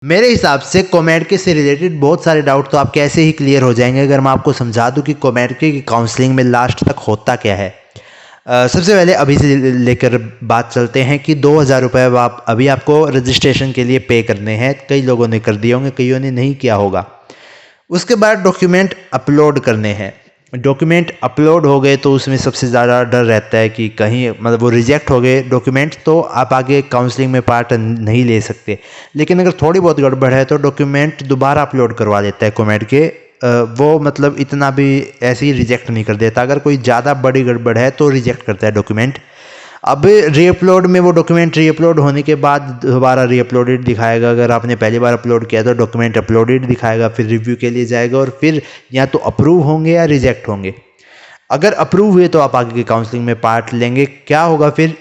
मेरे हिसाब से कॉमेड से रिलेटेड बहुत सारे डाउट तो आपके ऐसे ही क्लियर हो जाएंगे अगर मैं आपको समझा दूं कि कॉमेड की काउंसलिंग में लास्ट तक होता क्या है। सबसे पहले अभी से लेकर बात चलते हैं कि 2,000 रुपये आप अभी आपको रजिस्ट्रेशन के लिए पे करने हैं। कई लोगों ने कर दिए होंगे, कईयों ने नहीं किया होगा। उसके बाद डॉक्यूमेंट अपलोड करने हैं। डॉक्यूमेंट अपलोड हो गए तो उसमें सबसे ज़्यादा डर रहता है कि कहीं मतलब वो रिजेक्ट हो गए डॉक्यूमेंट तो आप आगे काउंसलिंग में पार्ट नहीं ले सकते। लेकिन अगर थोड़ी बहुत गड़बड़ है तो डॉक्यूमेंट दोबारा अपलोड करवा देता है कॉमेड के। वो मतलब इतना भी ऐसे ही रिजेक्ट नहीं कर देता। अगर कोई ज़्यादा बड़ी गड़बड़ है तो रिजेक्ट करता है डॉक्यूमेंट। अब रीअपलोड में वो डॉक्यूमेंट रीअपलोड होने के बाद दोबारा रीअपलोडेड दिखाएगा। अगर आपने पहली बार अपलोड किया तो डॉक्यूमेंट अपलोडेड दिखाएगा, फिर रिव्यू के लिए जाएगा और फिर या तो अप्रूव होंगे या रिजेक्ट होंगे। अगर अप्रूव हुए तो आप आगे की काउंसलिंग में पार्ट लेंगे। क्या होगा फिर,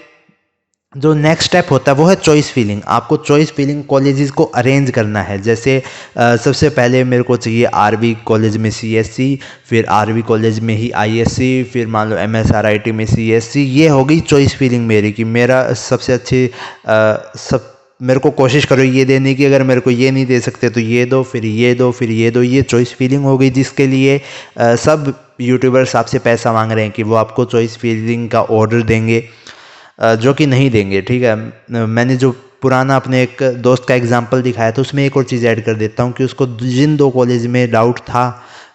जो नेक्स्ट स्टेप होता है वो है चॉइस फिलिंग। आपको चॉइस फिलिंग कॉलेजेस को अरेंज करना है। जैसे सबसे पहले मेरे को चाहिए आरवी कॉलेज में सीएससी, फिर आरवी कॉलेज में ही आईएससी, फिर मान लो एमएसआरआईटी में सीएससी। ये हो गई चॉइस फिलिंग मेरी कि मेरा सबसे अच्छी सब मेरे को कोशिश करो ये देने की। अगर मेरे को ये नहीं दे सकते तो ये दो, फिर ये दो, फिर ये दो। ये चॉइस फिलिंग हो गई जिसके लिए सब यूट्यूबर्स आपसे पैसा मांग रहे हैं कि वो आपको चॉइस फिलिंग का ऑर्डर देंगे, जो कि नहीं देंगे। ठीक है, मैंने जो पुराना अपने एक दोस्त का एग्जांपल दिखाया था उसमें एक और चीज़ ऐड कर देता हूँ कि उसको जिन 2 कॉलेज में डाउट था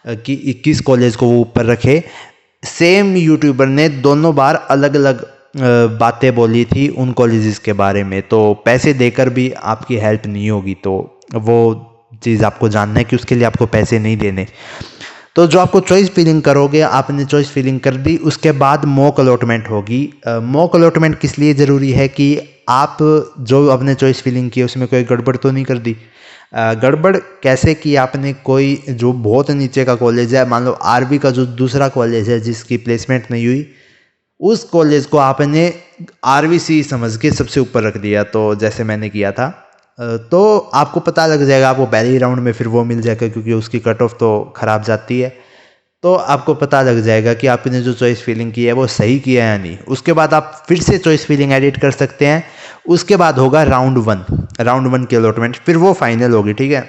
कि 21 कॉलेज को वो ऊपर रखे, सेम यूट्यूबर ने दोनों बार अलग अलग बातें बोली थी उन कॉलेजेस के बारे में। तो पैसे देकर भी आपकी हेल्प नहीं होगी। तो वो चीज़ आपको जानना है कि उसके लिए आपको पैसे नहीं देने। तो जो आपको चॉइस फिलिंग करोगे, आपने चॉइस फिलिंग कर दी, उसके बाद मॉक अलॉटमेंट होगी। मॉक अलॉटमेंट किस लिए ज़रूरी है कि आप जो आपने चॉइस फिलिंग की उसमें कोई गड़बड़ तो नहीं कर दी। गड़बड़ कैसे कि आपने कोई जो बहुत नीचे का कॉलेज है, मान लो आरवी का जो दूसरा कॉलेज है जिसकी प्लेसमेंट नहीं हुई, उस कॉलेज को आपने आरवीसी समझ के सबसे ऊपर रख दिया। तो जैसे मैंने किया था, तो आपको पता लग जाएगा, आपको पहले ही राउंड में फिर वो मिल जाएगा क्योंकि उसकी कट ऑफ तो ख़राब जाती है। तो आपको पता लग जाएगा कि आपने जो चॉइस फिलिंग की है वो सही किया है या नहीं। उसके बाद आप फिर से चॉइस फिलिंग एडिट कर सकते हैं। उसके बाद होगा राउंड 1 की अलॉटमेंट, फिर वो फाइनल होगी। ठीक है,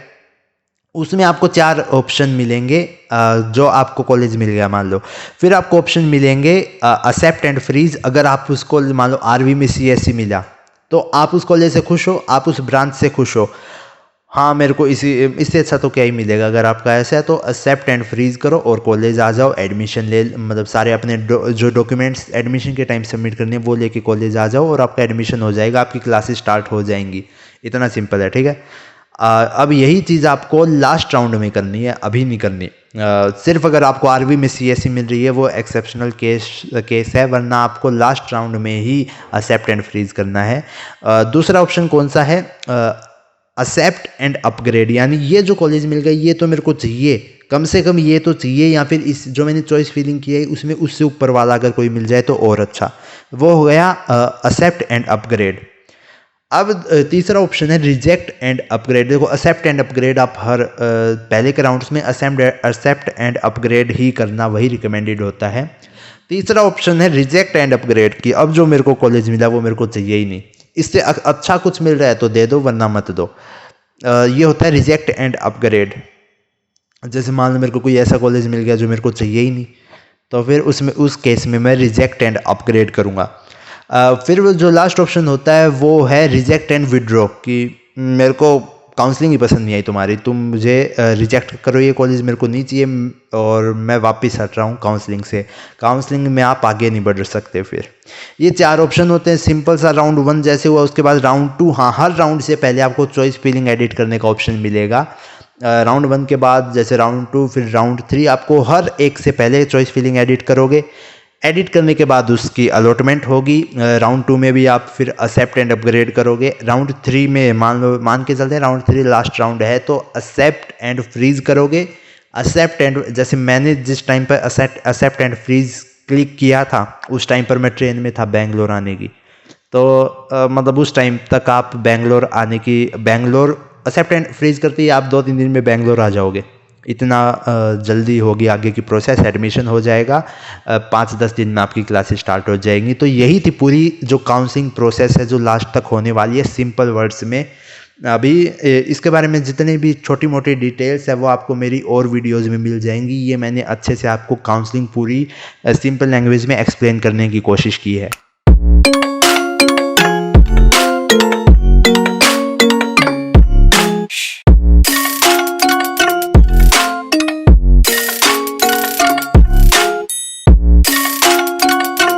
उसमें आपको 4 ऑप्शन मिलेंगे। जो आपको कॉलेज मिल गया मान लो, फिर आपको ऑप्शन मिलेंगे एक्सेप्ट एंड फ्रीज। अगर आप उसको मान लो आरवी में सीएससी मिला तो आप उस कॉलेज से खुश हो, आप उस ब्रांच से खुश हो, हाँ मेरे को इससे अच्छा तो क्या ही मिलेगा। अगर आपका ऐसा है तो एक्सेप्ट एंड फ्रीज करो और कॉलेज आ जाओ, एडमिशन ले, मतलब सारे अपने जो डॉक्यूमेंट्स एडमिशन के टाइम सबमिट करने हैं वो लेके कॉलेज आ जाओ और आपका एडमिशन हो जाएगा, आपकी क्लासेस स्टार्ट हो जाएंगी। इतना सिंपल है। ठीक है, अब यही चीज़ आपको लास्ट राउंड में करनी है, अभी नहीं करनी। सिर्फ अगर आपको आरवी में सीएससी मिल रही है वो एक्सेप्शनल केस है, वरना आपको लास्ट राउंड में ही एक्सेप्ट एंड फ्रीज करना है। दूसरा ऑप्शन कौन सा है, एक्सेप्ट एंड अपग्रेड। यानी ये जो कॉलेज मिल गई ये तो मेरे को चाहिए, कम से कम ये तो चाहिए, या फिर इस जो मैंने चॉइस फिलिंग की है उसमें उससे ऊपर वाला अगर कोई मिल जाए तो और अच्छा। वो हो गया एक्सेप्ट एंड अपग्रेड। अब तीसरा ऑप्शन है रिजेक्ट एंड अपग्रेड। देखो एक्सेप्ट एंड अपग्रेड आप हर पहले के राउंड्स में एक्सेप्ट एंड अपग्रेड ही करना, वही रिकमेंडेड होता है। तीसरा ऑप्शन है रिजेक्ट एंड अपग्रेड की। अब जो मेरे को कॉलेज मिला वो मेरे को चाहिए ही नहीं, इससे अच्छा कुछ मिल रहा है तो दे दो वरना मत दो। ये होता है रिजेक्ट एंड अपग्रेड। जैसे मान लो मेरे को कोई ऐसा कॉलेज मिल गया जो मेरे को चाहिए ही नहीं, तो फिर उसमें उस केस में मैं रिजेक्ट एंड अपग्रेड करूँगा। फिर जो लास्ट ऑप्शन होता है वो है रिजेक्ट एंड विड्रॉ, कि मेरे को काउंसलिंग ही पसंद नहीं आई तुम्हारी, तुम मुझे रिजेक्ट करो, ये कॉलेज मेरे को नहीं चाहिए और मैं वापस हट रहा हूँ काउंसलिंग से। काउंसलिंग में आप आगे नहीं बढ़ सकते। फिर ये 4 ऑप्शन होते हैं। सिंपल सा राउंड 1 जैसे हुआ, उसके बाद राउंड 2। हाँ, हर राउंड से पहले आपको चॉइस फिलिंग एडिट करने का ऑप्शन मिलेगा। राउंड 1 के बाद जैसे राउंड 2, फिर राउंड 3, आपको हर एक से पहले चॉइस फिलिंग एडिट करोगे। एडिट करने के बाद उसकी अलॉटमेंट होगी। राउंड 2 में भी आप फिर एक्सेप्ट एंड अपग्रेड करोगे। राउंड 3 में मान के चलते हैं राउंड 3 लास्ट राउंड है तो एक्सेप्ट एंड फ्रीज करोगे। एक्सेप्ट एंड, जैसे मैंने जिस टाइम पर एक्सेप्ट एंड फ्रीज क्लिक किया था उस टाइम पर मैं ट्रेन में था बेंगलोर आने की, तो मतलब उस टाइम तक आप बेंगलोर एक्सेप्ट एंड फ्रीज करते ही आप 2-3 दिन में बेंगलोर आ जाओगे। इतना जल्दी होगी आगे की प्रोसेस, एडमिशन हो जाएगा, 5-10 दिन में आपकी क्लासेस स्टार्ट हो जाएंगी। तो यही थी पूरी जो काउंसलिंग प्रोसेस है जो लास्ट तक होने वाली है। सिंपल वर्ड्स में अभी इसके बारे में जितनी भी छोटी मोटी डिटेल्स है वो आपको मेरी और वीडियोज़ में मिल जाएंगी। ये मैंने अच्छे से आपको काउंसलिंग पूरी सिंपल लैंग्वेज में एक्सप्लेन करने की कोशिश की है।